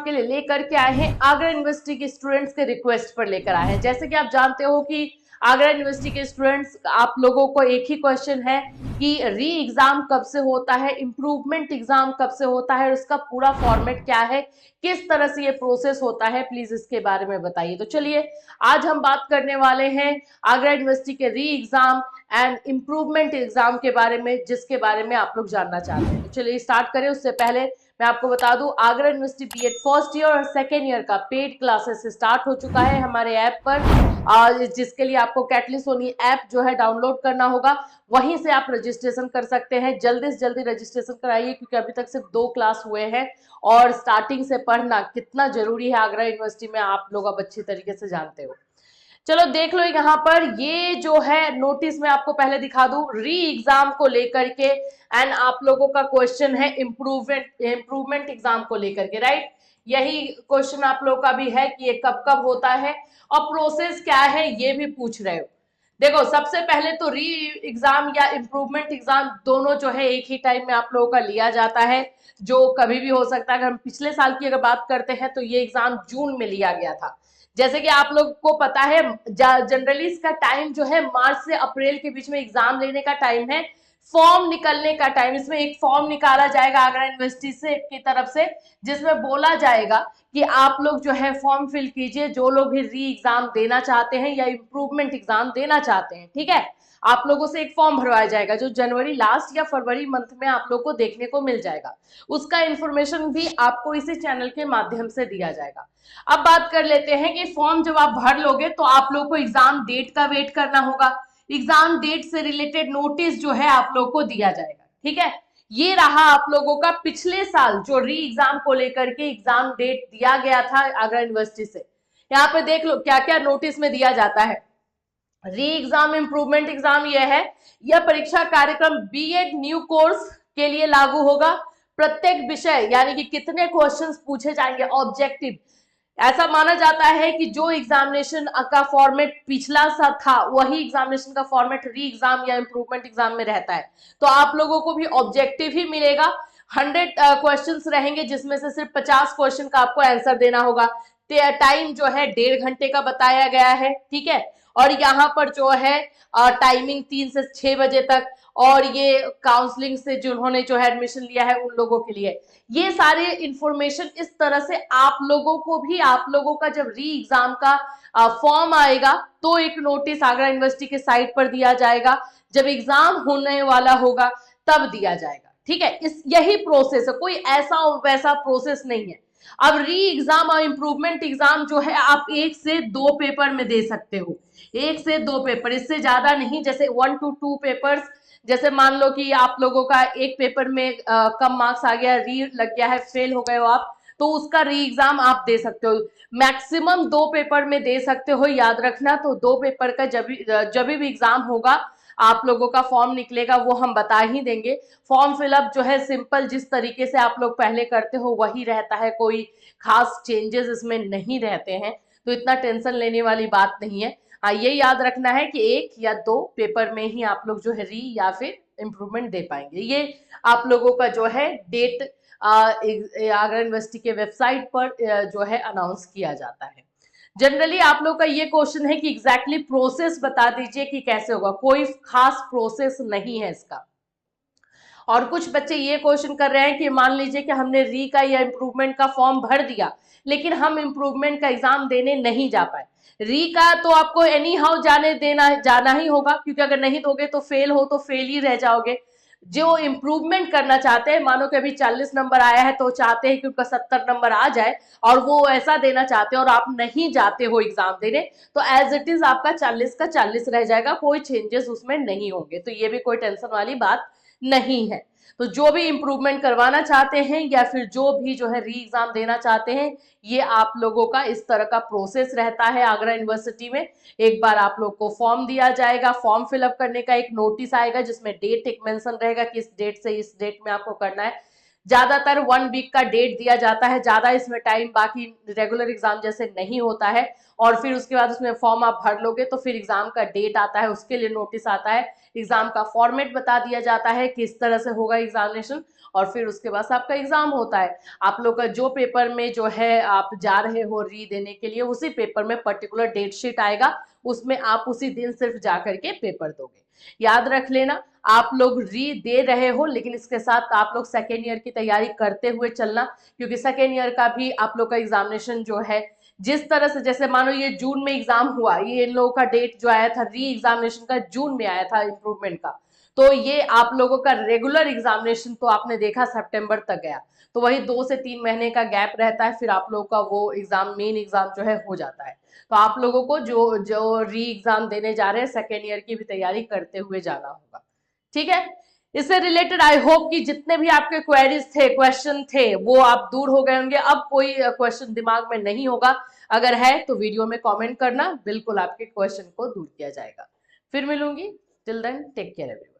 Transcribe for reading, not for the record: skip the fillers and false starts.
के लिए लेकर के आए हैं आगरा यूनिवर्सिटी के स्टूडेंट्स के रिक्वेस्ट पर लेकर आए हैं। जैसे कि आप जानते हो कि आगरा यूनिवर्सिटी के स्टूडेंट्स, आप लोगों को एक ही क्वेश्चन है कि री एग्जाम कब से होता है, इम्प्रूवमेंट एग्जाम कब से होता है, उसका पूरा फॉर्मेट क्या है, किस तरह से ये प्रोसेस होता है, प्लीज इसके बारे में बताइए। तो चलिए आज हम बात करने वाले हैं आगरा यूनिवर्सिटी के री एग्जाम एंड इम्प्रूवमेंट एग्जाम के बारे में, जिसके बारे में आप लोग जानना चाहते हैं। तो चलिए स्टार्ट करें। उससे पहले मैं आपको बता दूं, Agra university B Ed first year और सेकेंड ईयर का पेड क्लासेस स्टार्ट हो चुका है हमारे ऐप पर, जिसके लिए आपको कैटलिस्ट सोनी ऐप जो है डाउनलोड करना होगा, वहीं से आप रजिस्ट्रेशन कर सकते हैं। जल्दी से जल्दी रजिस्ट्रेशन कराइए, क्योंकि अभी तक सिर्फ 2 क्लास हुए हैं और स्टार्टिंग से पढ़ना कितना जरूरी है आगरा यूनिवर्सिटी में आप लोग अब अच्छी तरीके से जानते हो। चलो देख लो यहाँ पर, ये जो है नोटिस में आपको पहले दिखा दूं री एग्जाम को लेकर के, एंड आप लोगों का क्वेश्चन है इम्प्रूवमेंट एग्जाम को लेकर के, राइट। यही क्वेश्चन आप लोगों का भी है कि ये कब कब होता है और प्रोसेस क्या है, ये भी पूछ रहे हो। देखो सबसे पहले तो री एग्जाम या इम्प्रूवमेंट एग्जाम दोनों जो है एक ही टाइम में आप लोगों का लिया जाता है, जो कभी भी हो सकता है। अगर हम पिछले साल की अगर बात करते हैं तो ये एग्जाम जून में लिया गया था। जैसे कि आप लोग को पता है, जनरली इसका टाइम जो है मार्च से अप्रैल के बीच में एग्जाम लेने का टाइम है, फॉर्म निकलने का टाइम। इसमें एक फॉर्म निकाला जाएगा आगरा यूनिवर्सिटी से की तरफ से, जिसमें बोला जाएगा कि आप लोग जो है फॉर्म फिल कीजिए, जो लोग भी री एग्जाम देना चाहते हैं या इम्प्रूवमेंट एग्जाम देना चाहते हैं, ठीक है। आप लोगों से एक फॉर्म भरवाया जाएगा जो जनवरी लास्ट या फरवरी मंथ में आप लोग को देखने को मिल जाएगा। उसका इंफॉर्मेशन भी आपको इसी चैनल के माध्यम से दिया जाएगा। अब बात कर लेते हैं कि फॉर्म जब आप भर लोगे तो आप लोग को एग्जाम डेट का वेट करना होगा। एग्जाम डेट से रिलेटेड नोटिस जो है आप लोग को दिया जाएगा, ठीक है। ये रहा आप लोगों का पिछले साल जो री एग्जाम को लेकर के एग्जाम डेट दिया गया था आगरा यूनिवर्सिटी से। यहाँ पे देख लो क्या क्या नोटिस में दिया जाता है। री एग्जाम इम्प्रूवमेंट एग्जाम यह है, यह परीक्षा कार्यक्रम बीएड न्यू कोर्स के लिए लागू होगा। प्रत्येक विषय यानी कि कितने क्वेश्चंस पूछे जाएंगे ऑब्जेक्टिव, ऐसा माना जाता है कि जो एग्जामिनेशन का फॉर्मेट पिछला सा था वही एग्जामिनेशन का फॉर्मेट री एग्जाम या इम्प्रूवमेंट एग्जाम में रहता है। तो आप लोगों को भी ऑब्जेक्टिव ही मिलेगा। 100 क्वेश्चंस रहेंगे, जिसमें से सिर्फ 50 क्वेश्चन का आपको आंसर देना होगा। टाइम जो है 1.5 घंटे का बताया गया है, ठीक है। और यहाँ पर जो है टाइमिंग 3 से 6 बजे तक, और ये काउंसलिंग से जिन्होंने जो है एडमिशन लिया है उन लोगों के लिए ये सारे इंफॉर्मेशन इस तरह से आप लोगों को भी, आप लोगों का जब री एग्जाम का फॉर्म आएगा तो एक नोटिस आगरा यूनिवर्सिटी के साइट पर दिया जाएगा, जब एग्जाम होने वाला होगा तब दिया जाएगा, ठीक है। इस यही प्रोसेस है, कोई ऐसा वैसा प्रोसेस नहीं है। अब री एग्जाम और इम्प्रूवमेंट एग्जाम जो है आप 1 से 2 पेपर में दे सकते हो, 1 से 2 पेपर, इससे ज्यादा नहीं। जैसे 1 to 2 पेपर्स, जैसे मान लो कि आप लोगों का एक पेपर में कम मार्क्स आ गया, री लग गया है, फेल हो गए हो आप, तो उसका री एग्जाम आप दे सकते हो। मैक्सिमम 2 पेपर में दे सकते हो, याद रखना। तो 2 पेपर का जब भी एग्जाम होगा आप लोगों का फॉर्म निकलेगा, वो हम बता ही देंगे। फॉर्म फिलअप जो है सिंपल जिस तरीके से आप लोग पहले करते हो वही रहता है, कोई खास चेंजेस इसमें नहीं रहते हैं, तो इतना टेंशन लेने वाली बात नहीं है। हाँ, ये याद रखना है कि 1 या 2 पेपर में ही आप लोग जो है री या फिर इम्प्रूवमेंट दे पाएंगे। ये आप लोगों का जो है डेट आगरा यूनिवर्सिटी के वेबसाइट पर जो है अनाउंस किया जाता है। जनरली आप लोग का ये क्वेश्चन है कि एग्जैक्टली प्रोसेस बता दीजिए कि कैसे होगा। कोई खास प्रोसेस नहीं है इसका। और कुछ बच्चे ये क्वेश्चन कर रहे हैं कि मान लीजिए कि हमने री का या इम्प्रूवमेंट का फॉर्म भर दिया, लेकिन हम इम्प्रूवमेंट का एग्जाम देने नहीं जा पाए। री का तो आपको एनी हाउ जाना ही होगा, क्योंकि अगर नहीं दोगे तो फेल हो तो फेल ही रह जाओगे। जो इम्प्रूवमेंट करना चाहते हैं, मानो कि अभी 40 नंबर आया है तो चाहते हैं कि उनका 70 नंबर आ जाए, और वो ऐसा देना चाहते हैं और आप नहीं जाते हो एग्जाम देने, तो एज इट इज आपका 40 का 40 रह जाएगा, कोई चेंजेस उसमें नहीं होंगे। तो ये भी कोई टेंशन वाली बात नहीं है। तो जो भी इंप्रूवमेंट करवाना चाहते हैं या फिर जो भी जो है री एग्जाम देना चाहते हैं, ये आप लोगों का इस तरह का प्रोसेस रहता है आगरा यूनिवर्सिटी में। एक बार आप लोग को फॉर्म दिया जाएगा, फॉर्म फिलअप करने का एक नोटिस आएगा जिसमें डेट एक मेंशन रहेगा कि इस डेट से इस डेट में आपको करना है। ज्यादातर 1 वीक का डेट दिया जाता है, ज्यादा इसमें टाइम बाकी रेगुलर एग्जाम जैसे नहीं होता है। और फिर उसके बाद उसमें फॉर्म आप भर लोगे तो फिर एग्जाम का डेट आता है, उसके लिए नोटिस आता है, एग्जाम का फॉर्मेट बता दिया जाता है किस तरह से होगा एग्जामिनेशन, और फिर उसके बाद आपका एग्जाम होता है। आप लोग का जो पेपर में जो है आप जा रहे हो री देने के लिए, उसी पेपर में पर्टिकुलर डेट शीट आएगा, उसमें आप उसी दिन सिर्फ जा करके पेपर दोगे। याद रख लेना, आप लोग री दे रहे हो लेकिन इसके साथ आप लोग सेकेंड ईयर की तैयारी करते हुए चलना, क्योंकि सेकेंड ईयर का भी आप लोग का एग्जामिनेशन जो है जिस तरह से, जैसे मानो ये जून में एग्जाम हुआ, ये इन लोगों का डेट जो आया था री एग्जामिनेशन का जून में आया था इम्प्रूवमेंट का, तो ये आप लोगों का रेगुलर एग्जामिनेशन तो आपने देखा सितंबर तक गया, तो वही 2 से 3 महीने का गैप रहता है, फिर आप लोगों का वो एग्जाम मेन एग्जाम जो है हो जाता है। तो आप लोगों को जो जो री एग्जाम देने जा रहे हैं सेकेंड ईयर की भी तैयारी करते हुए जाना होगा, ठीक है। इससे रिलेटेड आई होप कि जितने भी आपके क्वेरीज थे, क्वेश्चन थे, वो आप दूर हो गए होंगे, अब कोई क्वेश्चन दिमाग में नहीं होगा। अगर है तो वीडियो में कमेंट करना, बिल्कुल आपके क्वेश्चन को दूर किया जाएगा। फिर मिलूंगी, till then take care everyone.